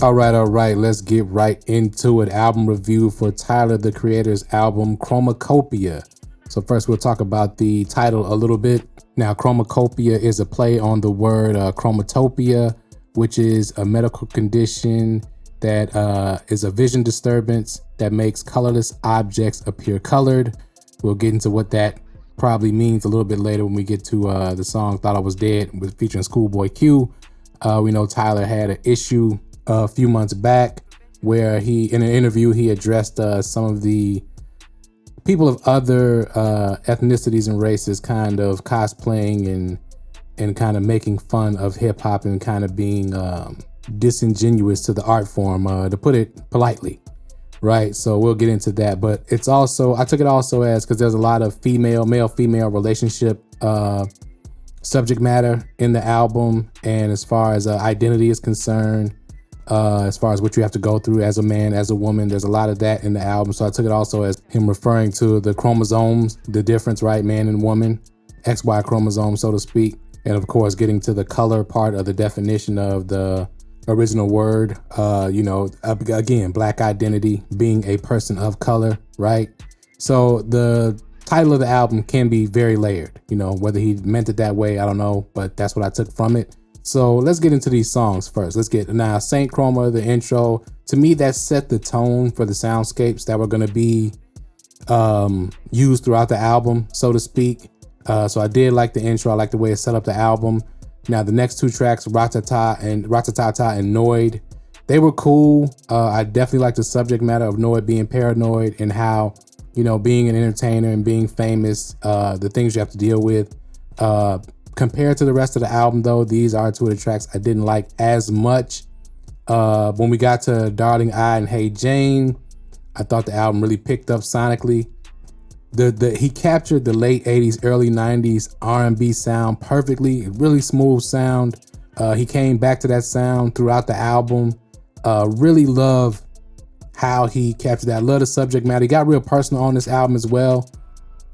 All right, let's get right into it. Album review for Tyler, the Creator's album, Chromakopia. So first we'll talk about the title a little bit. Now, Chromakopia is a play on the word chromatopia, which is a medical condition that is a vision disturbance that makes colorless objects appear colored. We'll get into what that probably means a little bit later when we get to the song Thought I Was Dead with featuring Schoolboy Q. We know Tyler had an issue a few months back where he, in an interview, he addressed some of the people of other ethnicities and races kind of cosplaying and kind of making fun of hip hop and kind of being disingenuous to the art form, to put it politely, right? So we'll get into that, but it's also, I took it also as, because there's a lot of male-female relationship subject matter in the album, and as far as identity is concerned, as far as what you have to go through as a man, as a woman, there's a lot of that in the album. So I took it also as him referring to the chromosomes, the difference, right? Man and woman, XY chromosome, so to speak. And of course, getting to the color part of the definition of the original word, again, Black identity, being a person of color, right? So the title of the album can be very layered, whether he meant it that way, I don't know, but that's what I took from it. So let's get into these songs first. Let's get now Saint Chroma, the intro. To me, that set the tone for the soundscapes that were going to be used throughout the album, so to speak. So I did like the intro. I like the way it set up the album. Now the next two tracks, Ratatata and Noid, they were cool. I definitely like the subject matter of Noid being paranoid and how, being an entertainer and being famous, the things you have to deal with. Compared to the rest of the album, though, these are two of the tracks I didn't like as much. When we got to Darling I and Hey Jane, I thought the album really picked up sonically. He captured the late 80s, early 90s R&B sound perfectly, really smooth sound. He came back to that sound throughout the album. Really love how he captured that. I love the subject matter. He got real personal on this album as well.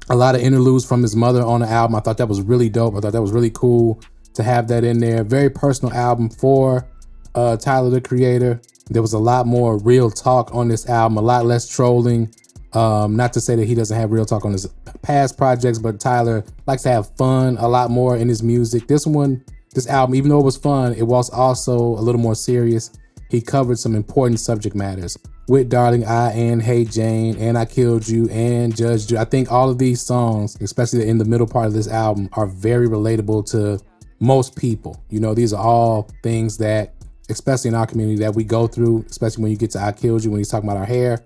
A lot of interludes from his mother on the album. I thought that was really dope. I thought that was really cool to have that in there. Very personal album for Tyler, the Creator. There was a lot more real talk on this album, a lot less trolling. Not to say that he doesn't have real talk on his past projects, but Tyler likes to have fun a lot more in his music. This album, even though it was fun, it was also a little more serious. He covered some important subject matters with Darling I and Hey Jane and I Killed You and Judge Judy. I think all of these songs, especially in the middle part of this album, are very relatable to most people. These are all things that, especially in our community, that we go through, especially when you get to I Killed You, when he's talking about our hair.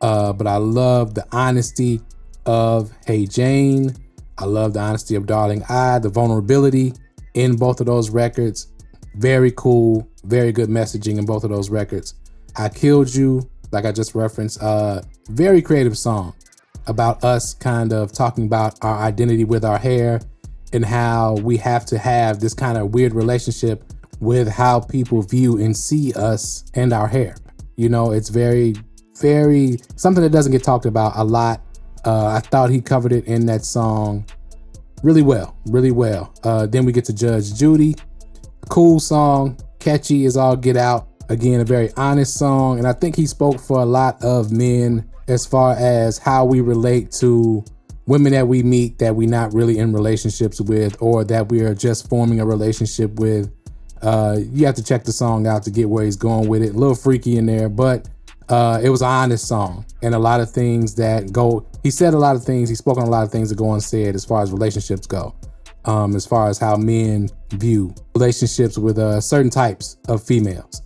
But I love the honesty of Hey Jane. I love the honesty of Darling I, the vulnerability in both of those records. Very cool, very good messaging in both of those records. I Killed You, like I just referenced, very creative song about us kind of talking about our identity with our hair and how we have to have this kind of weird relationship with how people view and see us and our hair. It's very, very something that doesn't get talked about a lot. I thought he covered it in that song really well. Then we get to Judge Judy. Cool song, catchy as all get out. Again, a very honest song, and I think he spoke for a lot of men as far as how we relate to women that we meet that we're not really in relationships with, or that we are just forming a relationship with. You have to check the song out to get where he's going with it. A little freaky in there, but it was an honest song, and a lot of things that go, he said a lot of things, he spoke on a lot of things that go unsaid as far as relationships go. As far as how men view relationships with certain types of females.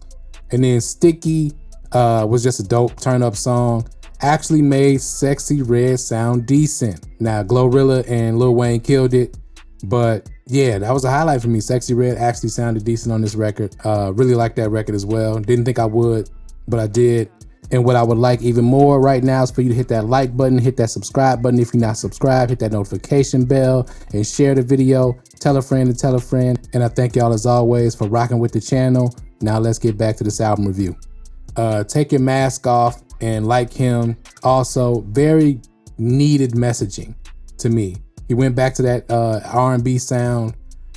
And then Sticky was just a dope turn-up song. Actually made Sexy Red sound decent. Now, Glorilla and Lil Wayne killed it, but yeah, that was a highlight for me. Sexy Red actually sounded decent on this record. Really liked that record as well. Didn't think I would, but I did. And what I would like even more right now is for you to hit that like button, hit that subscribe button. If you're not subscribed, hit that notification bell and share the video. Tell a friend to tell a friend. And I thank y'all as always for rocking with the channel. Now let's get back to this album review. Take Your Mask Off and Like Him. Also very needed messaging. to me. He went back to that R&B sound,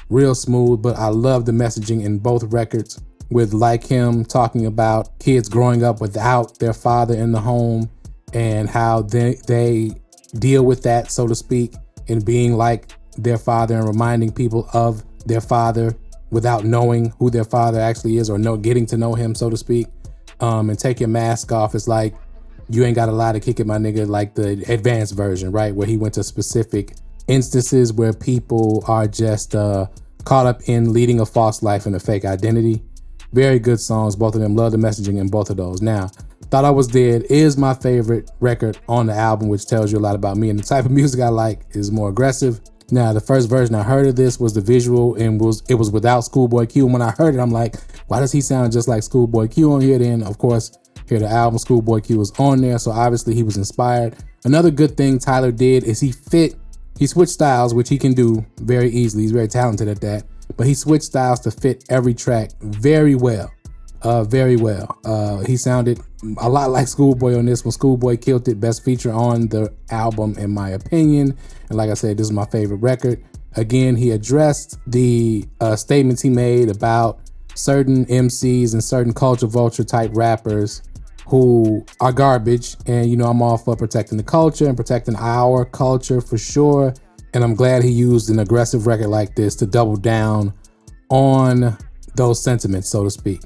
real smooth, but I love the messaging in both records with Like Him talking about kids growing up without their father in the home and how they deal with that, so to speak, and being like their father and reminding people of their father without knowing who their father actually is or getting to know him, so to speak. And Take Your Mask Off is like, you ain't got a lot to kick it, my nigga, like the advanced version, right? Where he went to specific instances where people are just caught up in leading a false life and a fake identity. Very good songs, both of them. Love the messaging in both of those. Now, Thought I Was Dead is my favorite record on the album, which tells you a lot about me and the type of music I like is more aggressive. Now, the first version I heard of this was the visual and it was without Schoolboy Q. And when I heard it, I'm like, why does he sound just like Schoolboy Q on here? Then, of course, here the album, Schoolboy Q was on there, so obviously he was inspired. Another good thing Tyler did is he switched styles, which he can do very easily. He's very talented at that. But he switched styles to fit every track very well. He sounded a lot like Schoolboy on this one. Schoolboy killed it. Best feature on the album, in my opinion. And like I said, this is my favorite record. Again, he addressed the statements he made about certain MCs and certain culture vulture type rappers who are garbage. And, you know, I'm all for protecting the culture and protecting our culture for sure. And I'm glad he used an aggressive record like this to double down on those sentiments, so to speak.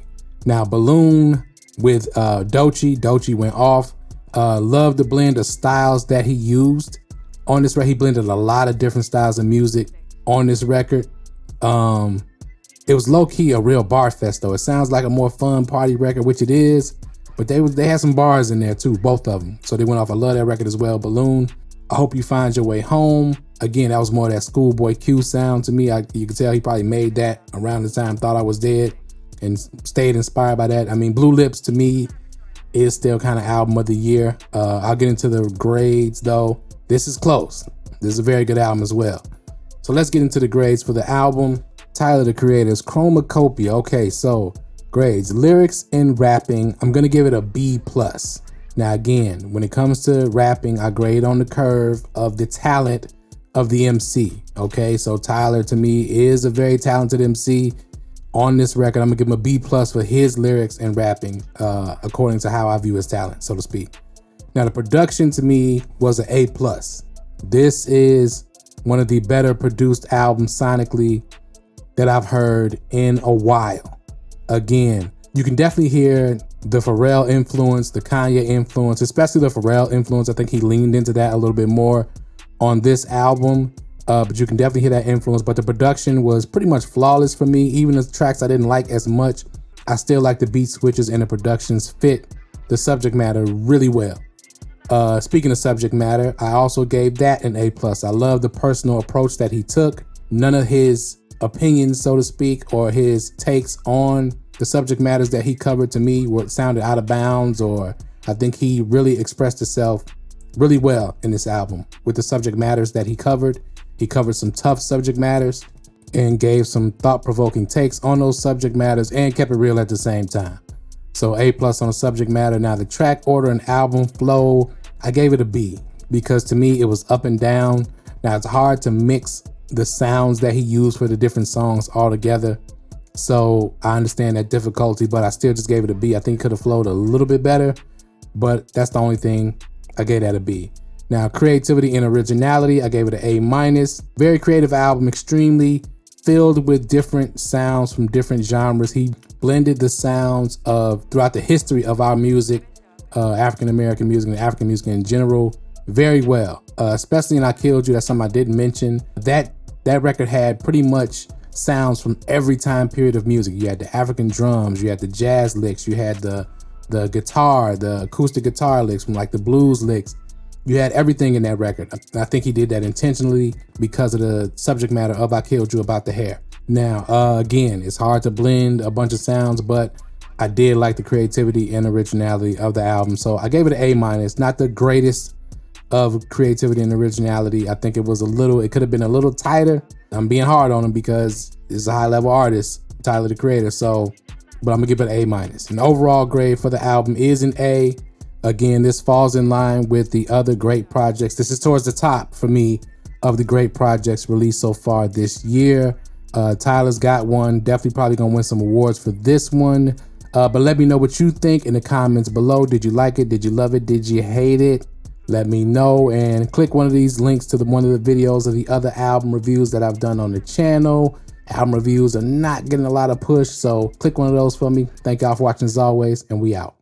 Now, Balloon with Doechii went off. Love the blend of styles that he used on this record. He blended a lot of different styles of music on this record. It was low-key a real bar fest, though. It sounds like a more fun party record, which it is, but they had some bars in there too, both of them. So they went off. I love that record as well. Balloon, I Hope You Find Your Way Home. Again, that was more of that Schoolboy Q sound to me. You can tell he probably made that around the time Thought I Was Dead and stayed inspired by that. I mean, Blue Lips to me is still kind of album of the year. I'll get into the grades though. This is close. This is a very good album as well. So let's get into the grades for the album. Tyler, the Creator's Chromakopia. Okay, so grades, lyrics and rapping. I'm gonna give it a B+. Now again, when it comes to rapping, I grade on the curve of the talent of the MC. Okay, so Tyler to me is a very talented MC. On this record, I'm gonna give him a B+ for his lyrics and rapping, according to how I view his talent, so to speak. Now the production to me was an A+. This is one of the better produced albums sonically that I've heard in a while. Again, you can definitely hear the Pharrell influence, the Kanye influence, especially the Pharrell influence. I think he leaned into that a little bit more on this album. But you can definitely hear that influence. But the production was pretty much flawless for me. Even the tracks I didn't like as much, I still like the beat switches and the productions fit the subject matter really well. Speaking of subject matter, I also gave that an A+. I love the personal approach that he took. None of his opinions, so to speak, or his takes on the subject matters that he covered to me sounded out of bounds, or I think he really expressed himself really well in this album with the subject matters that he covered. He covered some tough subject matters and gave some thought-provoking takes on those subject matters and kept it real at the same time. So A+ on the subject matter. Now the track order and album flow, I gave it a B because to me it was up and down. Now it's hard to mix the sounds that he used for the different songs all together. So I understand that difficulty, but I still just gave it a B. I think it could have flowed a little bit better, but that's the only thing. I gave that a B. Now, creativity and originality, I gave it an A-. Very creative album, extremely filled with different sounds from different genres. He blended the sounds of throughout the history of our music, African-American music and African music in general, very well. Especially in I Killed You, that's something I didn't mention. That record had pretty much sounds from every time period of music. You had the African drums, you had the jazz licks, you had the guitar, the acoustic guitar licks from like the blues licks. You had everything in that record. I think he did that intentionally because of the subject matter of I Killed You about the hair. Now, again, it's hard to blend a bunch of sounds, but I did like the creativity and originality of the album. So I gave it an A-. Not the greatest of creativity and originality. I think it could have been a little tighter. I'm being hard on him because he's a high level artist, Tyler, the Creator. So, but I'm gonna give it an A-. An overall grade for the album is an A. Again, this falls in line with the other great projects. This is towards the top for me of the great projects released so far this year. Tyler's got one, definitely probably gonna win some awards for this one. But let me know what you think in the comments below. Did you like it? Did you love it? Did you hate it? Let me know, and click one of these links to one of the videos of the other album reviews that I've done on the channel. Album reviews are not getting a lot of push, so click one of those for me. Thank y'all for watching as always, and we out.